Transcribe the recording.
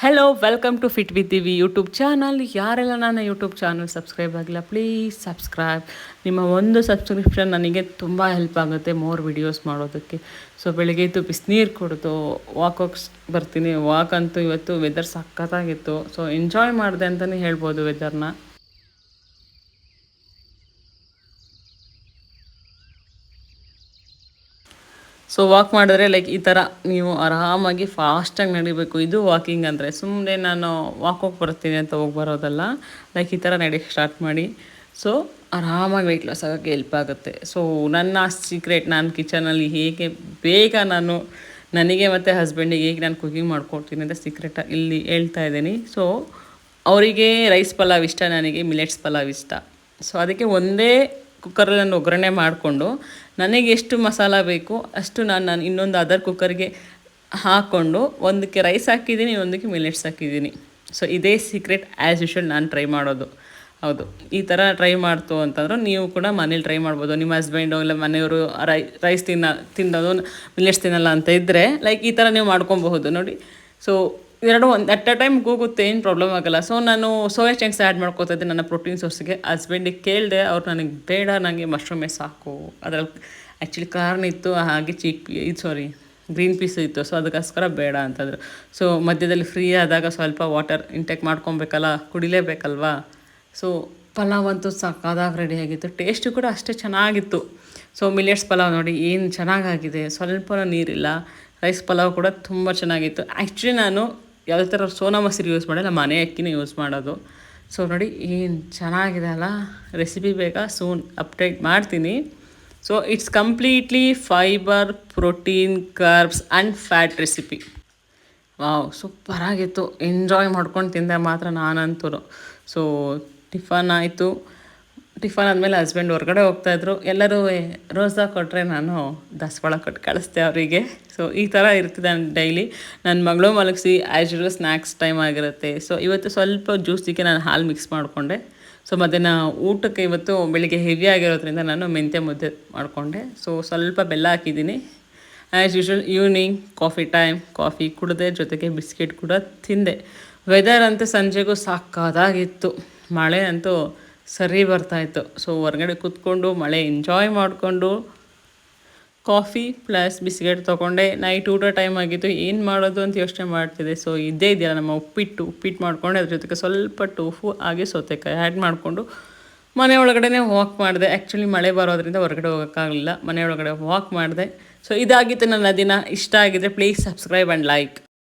Hello welcome to fit with Divi YouTube channel. ಯಾರೆಲ್ಲ ನನ್ನ YouTube channel subscribe ಆಗಿಲ್ಲ please subscribe. ನಿಮ್ಮ ಒಂದು ಸಬ್ಸ್ಕ್ರಿಪ್ಷನ್ ನನಗೆ ತುಂಬ ಹೆಲ್ಪ್ ಆಗುತ್ತೆ ಮೋರ್ ವಿಡಿಯೋಸ್ ಮಾಡೋದಕ್ಕೆ. ಸೊ ಬೆಳಿಗ್ಗೆ ಇತ್ತು ಬಿಸಿನೀರು ಕುಡಿದು ವಾಕ್ ಬರ್ತೀನಿ. ವಾಕ್ ಅಂತೂ ಇವತ್ತು ವೆದರ್ ಸಖತ್ತಾಗಿತ್ತು. ಸೊ ಎಂಜಾಯ್ ಮಾಡಿದೆ ಅಂತಲೇ ಹೇಳ್ಬೋದು ವೆದರ್ನ. ಸೊ ವಾಕ್ ಮಾಡಿದ್ರೆ ಲೈಕ್ ಈ ಥರ ನೀವು ಆರಾಮಾಗಿ ಫಾಸ್ಟಾಗಿ ನಡಿಬೇಕು. ಇದು ವಾಕಿಂಗ್ ಅಂದರೆ ಸುಮ್ಮನೆ ನಾನು ವಾಕ್ ಬರ್ತೀನಿ ಅಂತ ಹೋಗಿ ಬರೋದಲ್ಲ. ಲೈಕ್ ಈ ಥರ ನಡಿಯೋಕ್ಕೆ ಸ್ಟಾರ್ಟ್ ಮಾಡಿ. ಸೊ ಆರಾಮಾಗಿ ವೆಯ್ಟ್ ಲಾಸ್ ಆಗೋಕ್ಕೆ ಹೆಲ್ಪ್ ಆಗುತ್ತೆ. ಸೊ ನನ್ನ ಸೀಕ್ರೆಟ್, ನಾನು ಕಿಚನಲ್ಲಿ ಹೇಗೆ ಬೇಗ ನನಗೆ ಮತ್ತು ಹಸ್ಬೆಂಡಿಗೆ ಹೇಗೆ ನಾನು ಕುಕಿಂಗ್ ಮಾಡ್ಕೊಡ್ತೀನಿ ಅಂತ ಸೀಕ್ರೆಟ ಇಲ್ಲಿ ಹೇಳ್ತಾ ಇದ್ದೀನಿ. ಸೊ ಅವರಿಗೆ ರೈಸ್ ಪಲಾವ್ ಇಷ್ಟ, ನನಗೆ ಮಿಲೆಟ್ಸ್ ಪಲಾವ್ ಇಷ್ಟ. ಸೊ ಅದಕ್ಕೆ ಒಂದೇ ಕುಕ್ಕರಲ್ಲಿ ನಾನು ಒಗ್ಗರಣೆ ಮಾಡಿಕೊಂಡು ನನಗೆ ಎಷ್ಟು ಮಸಾಲ ಬೇಕು ಅಷ್ಟು ನಾನು ಇನ್ನೊಂದು ಅದರ್ ಕುಕ್ಕರ್ಗೆ ಹಾಕ್ಕೊಂಡು ಒಂದಕ್ಕೆ ರೈಸ್ ಹಾಕಿದ್ದೀನಿ, ಇನ್ನೊಂದಕ್ಕೆ ಮಿಲೆಟ್ಸ್ ಹಾಕಿದ್ದೀನಿ. ಸೊ ಇದೇ ಸೀಕ್ರೆಟ್ ಆ್ಯಸ್ ಯೂಶ್ವಲ್ ನಾನು ಟ್ರೈ ಮಾಡೋದು. ಹೌದು, ಈ ಥರ ಟ್ರೈ ಮಾಡ್ತು ಅಂತಂದ್ರೆ ನೀವು ಕೂಡ ಮನೇಲಿ ಟ್ರೈ ಮಾಡ್ಬೋದು. ನಿಮ್ಮ ಹಸ್ಬೆಂಡು ಇಲ್ಲ ಮನೆಯವರು ರೈಸ್ ತಿನ್ನೋದು ಮಿಲೆಟ್ಸ್ ತಿನ್ನಲ್ಲ ಅಂತ ಇದ್ದರೆ ಲೈಕ್ ಈ ಥರ ನೀವು ಮಾಡ್ಕೊಬಹುದು ನೋಡಿ. ಸೊ ಎರಡು ಅಟ್ ಅ ಟೈಮ್ ಹೋಗುತ್ತೆ, ಏನು ಪ್ರಾಬ್ಲಮ್ ಆಗೋಲ್ಲ. ಸೊ ನಾನು ಸೋಯಾ ಚಂಕ್ಸ್ ಆ್ಯಡ್ ಮಾಡ್ಕೋತಾ ಇದ್ದೆ ನನ್ನ ಪ್ರೋಟೀನ್ ಸೋರ್ಸಿಗೆ. ಹಸ್ಬೆಂಡಿಗೆ ಕೇಳಿದೆ, ಅವ್ರು ನನಗೆ ಬೇಡ, ನನಗೆ ಮಶ್ರೂಮೇ ಸಾಕು. ಅದ್ರಲ್ಲಿ ಆ್ಯಕ್ಚುಲಿ ಕಾರ್ನ್ ಇತ್ತು, ಹಾಗೆ ಗ್ರೀನ್ ಪೀಸ್ ಇತ್ತು. ಸೊ ಅದಕ್ಕೋಸ್ಕರ ಬೇಡ ಅಂತಂದರು. ಸೊ ಮಧ್ಯದಲ್ಲಿ ಫ್ರೀ ಆದಾಗ ಸ್ವಲ್ಪ ವಾಟರ್ ಇಂಟೇಕ್ ಮಾಡ್ಕೊಬೇಕಲ್ಲ, ಕುಡಿಲೇಬೇಕಲ್ವಾ. ಸೊ ಪಲಾವ್ ಅಂತೂ ಸಕ್ಕದಾಗಿ ರೆಡಿಯಾಗಿತ್ತು. ಟೇಸ್ಟು ಕೂಡ ಅಷ್ಟೇ ಚೆನ್ನಾಗಿತ್ತು. ಸೊ ಮಿಲೆಟ್ಸ್ ಪಲಾವ್ ನೋಡಿ ಏನು ಚೆನ್ನಾಗಾಗಿದೆ, ಸ್ವಲ್ಪ ನೀರಿಲ್ಲ. ರೈಸ್ ಪಲಾವ್ ಕೂಡ ತುಂಬ ಚೆನ್ನಾಗಿತ್ತು. ಆ್ಯಕ್ಚುಲಿ ನಾನು ಯಾವುದೇ ಥರ ಸೋನಾ ಮಸೂರಿ ಯೂಸ್ ಮಾಡಲ್ಲ, ಮನೆ ಅಕ್ಕಿನೇ ಯೂಸ್ ಮಾಡೋದು. ಸೊ ನೋಡಿ ಏನು ಚೆನ್ನಾಗಿದೆ ಅಲ್ಲ. ರೆಸಿಪಿ ಬೇಕಾ ಸೂನ್ ಅಪ್ಡೇಟ್ ಮಾಡ್ತೀನಿ. So it's completely fibre, protein, carbs and fat recipe. Wow, ಸೂಪರಾಗಿತ್ತು. ಎಂಜಾಯ್ ಮಾಡ್ಕೊಂಡು ತಿಂದೆ ಮಾತ್ರ ನಾನಂತೂ. ಸೊ ಟಿಫನ್ ಆಯಿತು. ಟಿಫನ್ ಆದಮೇಲೆ ಹಸ್ಬೆಂಡ್ ಹೊರಗಡೆ ಹೋಗ್ತಾಯಿದ್ರು. ಎಲ್ಲರೂ ರೋಸಾ ಕೊಟ್ಟರೆ ನಾನು ದಾಸವಾಳ ಕೊಟ್ಟು ಕಳಿಸ್ದೆ ಅವರಿಗೆ. ಸೊ ಈ ಥರ ಇರ್ತಿದೆ ಡೈಲಿ. ನನ್ನ ಮಗಳು ಮಲಗಿಸಿ ಆ್ಯಸ್ ಯೂಶುವಲ್ ಸ್ನ್ಯಾಕ್ಸ್ ಟೈಮ್ ಆಗಿರುತ್ತೆ. ಸೊ ಇವತ್ತು ಸ್ವಲ್ಪ ಜ್ಯೂಸಿಗೆ ನಾನು ಹಾಲು ಮಿಕ್ಸ್ ಮಾಡಿಕೊಂಡೆ. ಸೊ ಮಧ್ಯಾಹ್ನ ಊಟಕ್ಕೆ ಇವತ್ತು ಬೆಳಿಗ್ಗೆ ಹೆವಿ ಆಗಿರೋದ್ರಿಂದ ನಾನು ಮೆಂತ್ಯ ಮುದ್ದೆ ಮಾಡಿಕೊಂಡೆ. ಸೊ ಸ್ವಲ್ಪ ಬೆಲ್ಲ ಹಾಕಿದ್ದೀನಿ. As usual evening coffee time, coffee ಕುಡಿದೆ, ಜೊತೆಗೆ ಬಿಸ್ಕೆಟ್ ಕೂಡ ತಿಂದೆ. ವೆದರ್ ಅಂತೂ ಸಂಜೆಗೂ ಸಾಕಾದಾಗಿತ್ತು. ಮಳೆ ಅಂತೂ ಸರಿ ಬರ್ತಾಯಿತ್ತು. ಸೊ ಹೊರಗಡೆ ಕೂತ್ಕೊಂಡು ಮಳೆ ಎಂಜಾಯ್ ಮಾಡಿಕೊಂಡು ಕಾಫಿ ಪ್ಲಸ್ ಬಿಸ್ಕೆಟ್ ತೊಗೊಂಡೆ. ನೈಟ್ ಊಟ ಟೈಮ್ ಆಗಿತ್ತು, ಏನು ಮಾಡೋದು ಅಂತ ಯೋಚನೆ ಮಾಡ್ತಿದ್ದೆ. ಸೊ ಇದೇ ಇದೆಯಲ್ಲ ನಮ್ಮ ಉಪ್ಪಿಟ್ಟು ಮಾಡಿಕೊಂಡೆ. ಅದ್ರ ಜೊತೆಗೆ ಸ್ವಲ್ಪ ಟೋಫು ಹಾಗೆ ಸೌತೆಕಾಯಿ ಆ್ಯಡ್ ಮಾಡಿಕೊಂಡು ಮನೆ ಒಳಗಡೆ ವಾಕ್ ಮಾಡಿದೆ. ಆ್ಯಕ್ಚುಲಿ ಮಳೆ ಬರೋದ್ರಿಂದ ಹೊರಗಡೆ ಹೋಗೋಕ್ಕಾಗಲಿಲ್ಲ, ಮನೆ ಒಳಗಡೆ ವಾಕ್ ಮಾಡಿದೆ. ಸೊ ಇದಾಗಿತ್ತು ನನ್ನ ದಿನ. ಇಷ್ಟ ಆಗಿದ್ರೆ ಪ್ಲೀಸ್ ಸಬ್ಸ್ಕ್ರೈಬ್ ಆ್ಯಂಡ್ ಲೈಕ್.